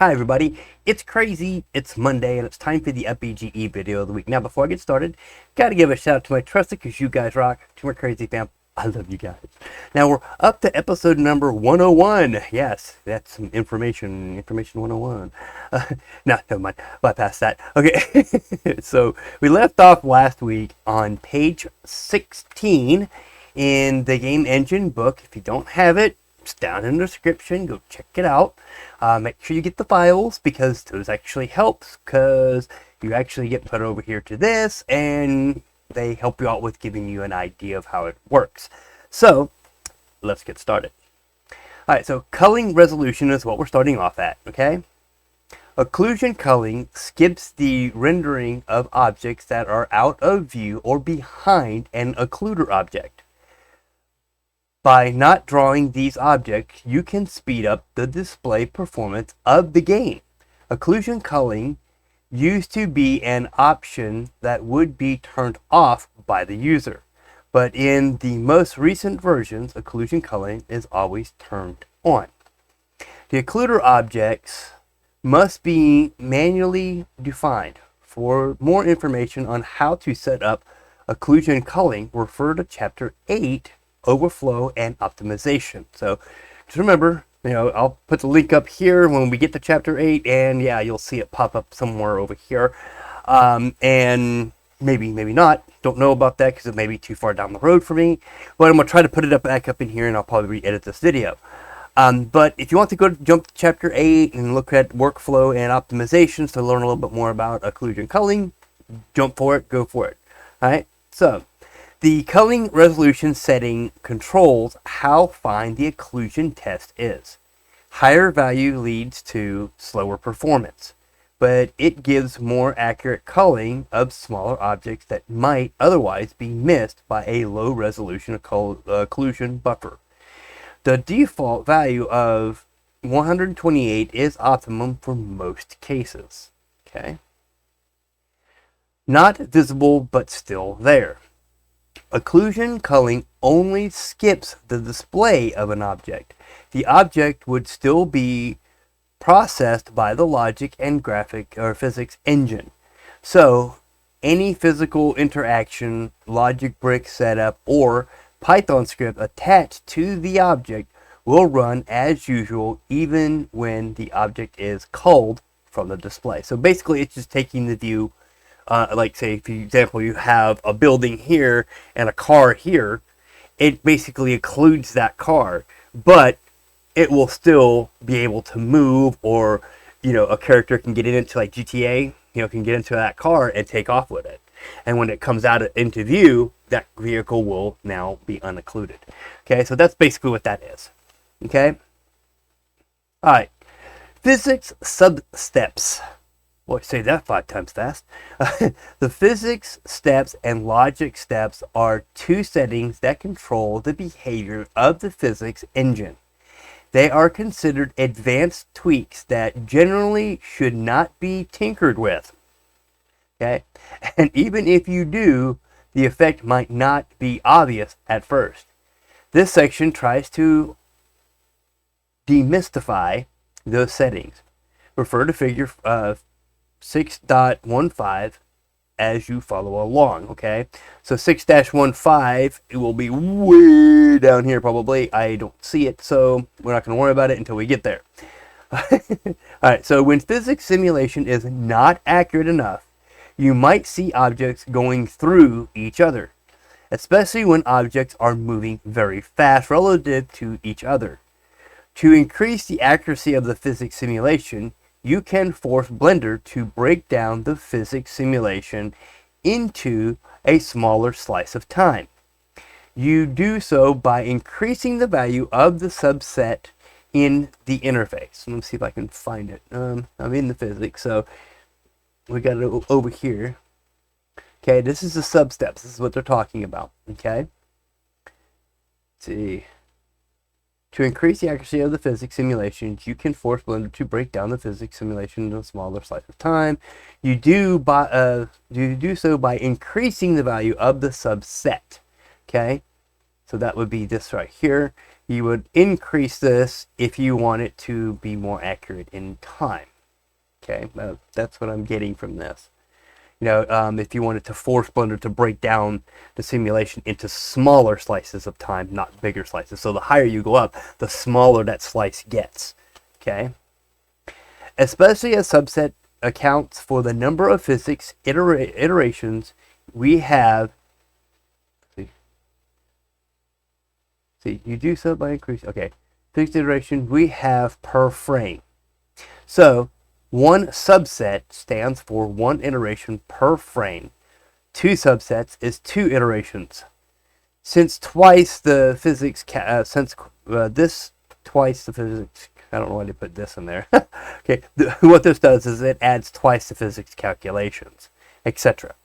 Hi everybody, it's crazy, it's Monday, and it's time for the UPBGE video of the week. Now before I get started, gotta give a shout out to my trusted, because you guys rock, to my crazy fam. I love you guys. Now we're up to episode number 101. Yes, that's some information 101. No, never mind, bypass that. Okay, so we left off last week on page 16 in the game engine book. If you don't have it, it's down in the description. Go check it out. Make sure you get the files, because those actually helps, because you actually get put over here to this, and they help you out with giving you an idea of how it works. So let's get started. Alright, so culling resolution is what we're starting off at, okay? Occlusion culling skips the rendering of objects that are out of view or behind an occluder object. By not drawing these objects, you can speed up the display performance of the game. Occlusion culling used to be an option that would be turned off by the user, but in the most recent versions, occlusion culling is always turned on. The occluder objects must be manually defined. For more information on how to set up occlusion culling, refer to Chapter 8, Overflow and Optimization. So just remember, I'll put the link up here when we get to Chapter 8, and yeah, you'll see it pop up somewhere over here. And maybe not. Don't know about that because it may be too far down the road for me. But I'm going to try to put it back up in here, and I'll probably re-edit this video. But if you want to jump to Chapter 8 and look at workflow and optimizations to learn a little bit more about occlusion culling, jump for it, go for it. Alright, so the culling resolution setting controls how fine the occlusion test is. Higher value leads to slower performance, but it gives more accurate culling of smaller objects that might otherwise be missed by a low resolution occlusion buffer. The default value of 128 is optimum for most cases. Okay? Not visible, but still there. Occlusion culling only skips the display of an object. The object would still be processed by the logic and graphic or physics engine. So any physical interaction, logic brick setup, or Python script attached to the object will run as usual even when the object is culled from the display. So basically it's just taking the view. Like say, for example, you have a building here and a car here, it basically occludes that car, but it will still be able to move, or a character can get into, like GTA, can get into that car and take off with it. And when it comes out into view, that vehicle will now be unoccluded. Okay, so that's basically what that is. Okay? Alright. Physics sub-steps. Boy, say that 5 times fast. The physics steps and logic steps are two settings that control the behavior of the physics engine. They are considered advanced tweaks that generally should not be tinkered with. Okay? And even if you do, the effect might not be obvious at first. This section tries to demystify those settings. Refer to figure 6.15 as you follow along, okay? So 6-15, it will be way down here probably. I don't see it, so we're not going to worry about it until we get there. Alright, so when physics simulation is not accurate enough, you might see objects going through each other, especially when objects are moving very fast relative to each other. To increase the accuracy of the physics simulation, you can force Blender to break down the physics simulation into a smaller slice of time. You do so by increasing the value of the subset in the interface. Let me see if I can find it. I'm in the physics, so we got it over here. Okay, this is the sub-steps. This is what they're talking about. Okay? Let's see. To increase the accuracy of the physics simulations, you can force Blender to break down the physics simulation into a smaller slice of time. You do so by increasing the value of the subset. Okay, so that would be this right here. You would increase this if you want it to be more accurate in time. Okay, that's what I'm getting from this. You know, if you wanted to force Blender to break down the simulation into smaller slices of time, not bigger slices. So the higher you go up, the smaller that slice gets. Okay? Especially as subset accounts for the number of physics iterations we have. See, you do so by increase. Okay. Physics iteration we have per frame. So, one subset stands for one iteration per frame. Two subsets is two iterations. Since twice the physics, twice the physics, I don't know why they put this in there. Okay, what this does is it adds twice the physics calculations, etc.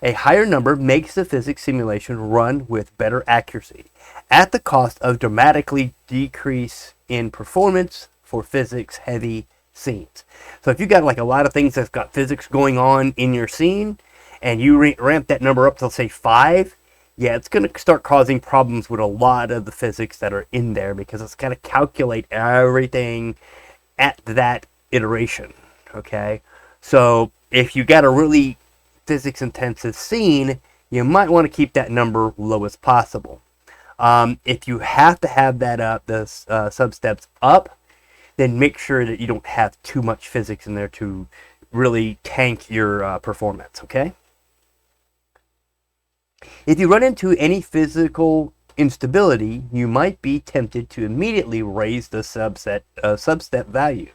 A higher number makes the physics simulation run with better accuracy, at the cost of dramatically decrease in performance for physics-heavy scenes. So if you got like a lot of things that's got physics going on in your scene, and you ramp that number up to, say, 5, yeah, it's going to start causing problems with a lot of the physics that are in there, because it's got to calculate everything at that iteration, okay? So if you got a really physics-intensive scene, you might want to keep that number low as possible. If you have to have that up, the substeps up, then make sure that you don't have too much physics in there to really tank your performance, okay? If you run into any physical instability, you might be tempted to immediately raise the substep value.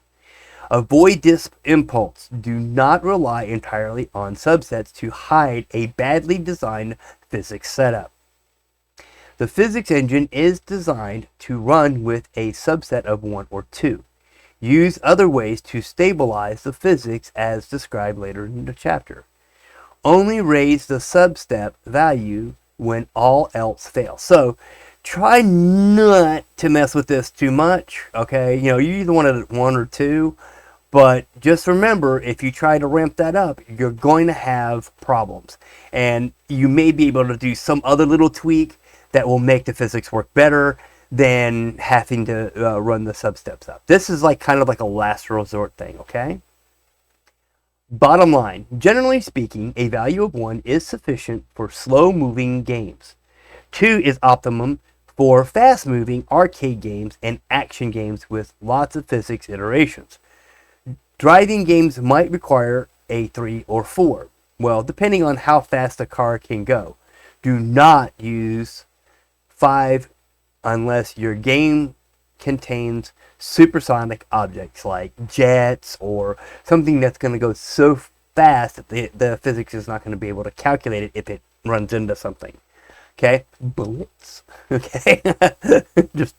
Avoid this impulse. Do not rely entirely on subsets to hide a badly designed physics setup. The physics engine is designed to run with a subset of 1 or 2. Use other ways to stabilize the physics as described later in the chapter. Only raise the substep value when all else fails. So try not to mess with this too much, okay? You know, you either want it at 1 or 2, but just remember, if you try to ramp that up, you're going to have problems. And you may be able to do some other little tweak that will make the physics work better than having to run the substeps up. This is like kind of like a last resort thing, okay? Bottom line, generally speaking, a value of 1 is sufficient for slow-moving games. 2 is optimum for fast-moving arcade games and action games with lots of physics iterations. Driving games might require a 3 or 4. Well, depending on how fast a car can go. Do not use 5 unless your game contains supersonic objects like jets or something that's going to go so fast that the physics is not going to be able to calculate it if it runs into something. Okay? Bullets. Okay? Just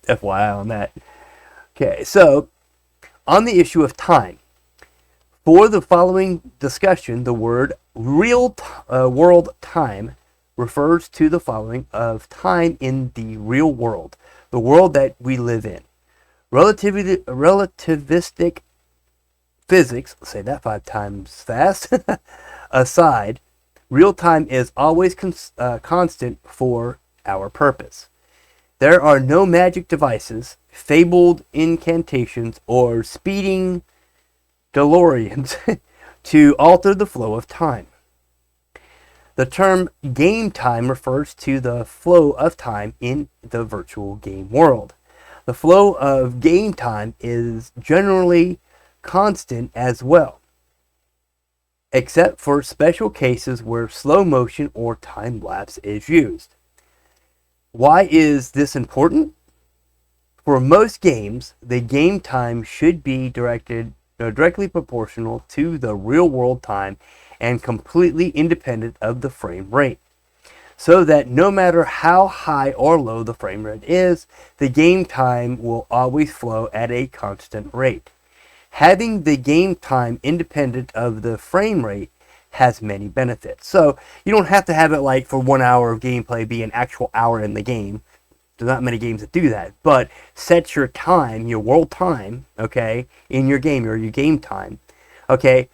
FYI on that. Okay, so on the issue of time, for the following discussion, the word real world time refers to the following of time in the real world, the world that we live in. Relativistic physics, say that 5 times fast, aside, real time is always constant for our purpose. There are no magic devices, fabled incantations, or speeding DeLoreans to alter the flow of time. The term game time refers to the flow of time in the virtual game world. The flow of game time is generally constant as well, except for special cases where slow motion or time lapse is used. Why is this important? For most games, the game time should be directly proportional to the real world time and completely independent of the frame rate, so that no matter how high or low the frame rate is, the game time will always flow at a constant rate. Having the game time independent of the frame rate has many benefits. So you don't have to have it like for 1 hour of gameplay be an actual hour in the game. There's not many games that do that, but set your time, your world time, okay, in your game, or your game time, okay,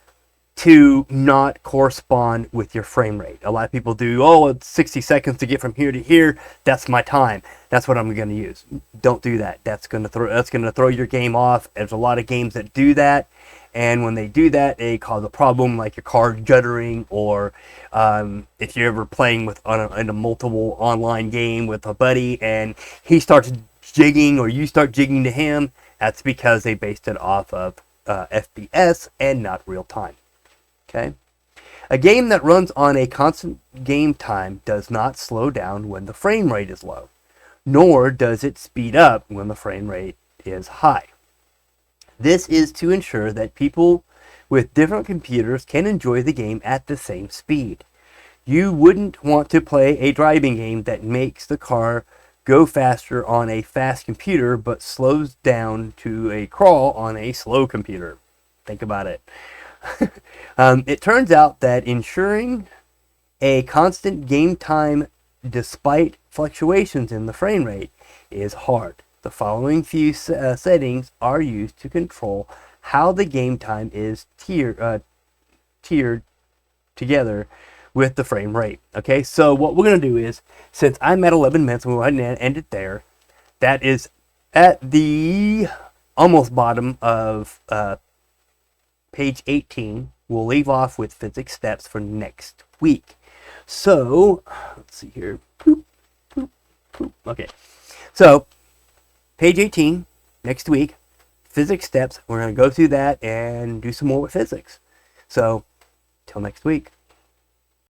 to not correspond with your frame rate. A lot of people do, oh, it's 60 seconds to get from here to here. That's my time. That's what I'm going to use. Don't do that. That's going to throw your game off. There's a lot of games that do that, and when they do that, they cause a problem like your car juddering, or if you're ever playing in a multiple online game with a buddy and he starts jigging or you start jigging to him, that's because they based it off of FPS and not real time. Okay? A game that runs on a constant game time does not slow down when the frame rate is low, nor does it speed up when the frame rate is high. This is to ensure that people with different computers can enjoy the game at the same speed. You wouldn't want to play a driving game that makes the car go faster on a fast computer but slows down to a crawl on a slow computer. Think about it. It turns out that ensuring a constant game time despite fluctuations in the frame rate is hard. The following few settings are used to control how the game time is tiered together with the frame rate. Okay, so what we're going to do is, since I'm at 11 minutes, we'll go ahead and end it there. That is at the almost bottom of page 18. We'll leave off with physics steps for next week. So, let's see here. Poop, poop, poop. Okay, so page 18, next week, physics steps. We're going to go through that and do some more with physics. So, till next week.